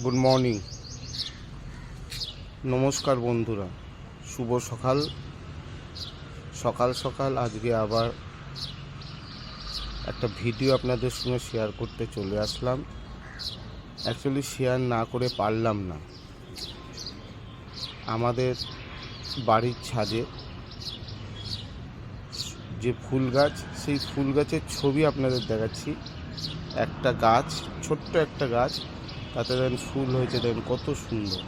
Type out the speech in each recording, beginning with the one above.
Good morning, নমস্কার বন্ধুরা। শুভ সকাল সকাল সকাল আজকে আবার একটা ভিডিও আপনাদের সঙ্গে শেয়ার করতে চলে আসলাম। অ্যাকচুয়ালি শেয়ার না করে পারলাম না। আমাদের বাড়ির ছাদে যে ফুল গাছ, সেই ফুল গাছের ছবি আপনাদের দেখাচ্ছি। একটা গাছ, ছোট্ট একটা গাছ, তাতে দেখেন ফুল হয়েছে, দেখেন কত সুন্দর।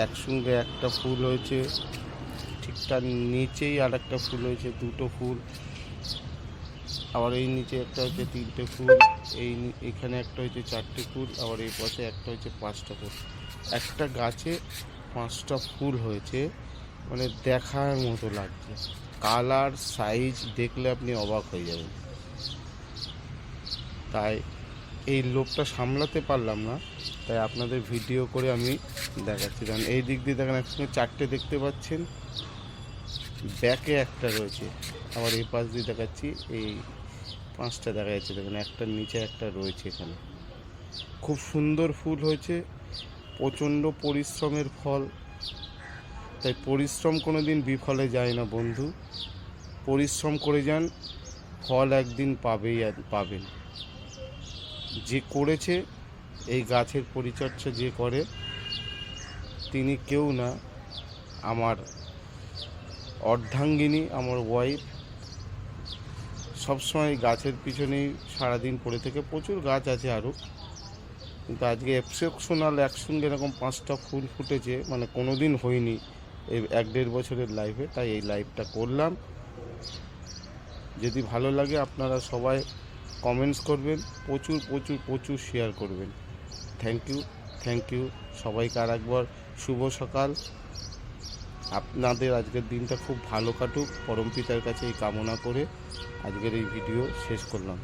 একসঙ্গে একটা ফুল হয়েছে, ঠিক তার নিচেই আর একটা ফুল হয়েছে, দুটো ফুল। আবার এই নিচে একটা হয়েছে তিনটে ফুল, এখানে একটা হয়েছে চারটে ফুল, আবার এই পাশে একটা হয়েছে পাঁচটা ফুল। একটা গাছে 5টা ফুল হয়েছে, মানে দেখার মতো লাগছে। কালার সাইজ দেখলে আপনি অবাক হয়ে যাবেন। তাই এই লোভটা সামলাতে পারলাম না, তাই আপনাদের ভিডিও করে আমি দেখাচ্ছি। কারণ এই দিক দিয়ে দেখেন একসঙ্গে 4টে দেখতে পাচ্ছেন, ব্যাকে একটা রয়েছে, আবার এই পাশ দিয়ে দেখাচ্ছি এই 5টা দেখা যাচ্ছে। দেখেন একটার নিচে একটা রয়েছে। এখানে খুব সুন্দর ফুল হয়েছে, প্রচণ্ড পরিশ্রমের ফল। তাই পরিশ্রম কোনো দিন বিফলে যায় না বন্ধু। পরিশ্রম করে যান, ফল একদিন পাবেন। যে করেছে এই গাছের পরিচর্যা, যে করে, তিনি কেউ না, আমার অর্ধাঙ্গিনী, আমার ওয়াইফ। সবসময় গাছের পিছনেই সারাদিন পড়ে থেকে। প্রচুর গাছ আছে আরও, কিন্তু আজকে এক্সেপশনাল একসঙ্গে এরকম 5টা ফুল ফুটেছে, মানে কোনো দিন হয়নি এই 1-1.5 বছরের লাইফে। তাই এই লাইভটা করলাম। যদি ভালো লাগে আপনারা সবাই কমেন্টস করবেন, প্রচুর প্রচুর প্রচুর শেয়ার করবেন। থ্যাংক ইউ সবাইকে আর একবার শুভ সকাল। আপনাদের আজকের দিনটা খুব ভালো কাটুক, পরমপিতার কাছে এই কামনা করে আজকের এই ভিডিও শেষ করলাম।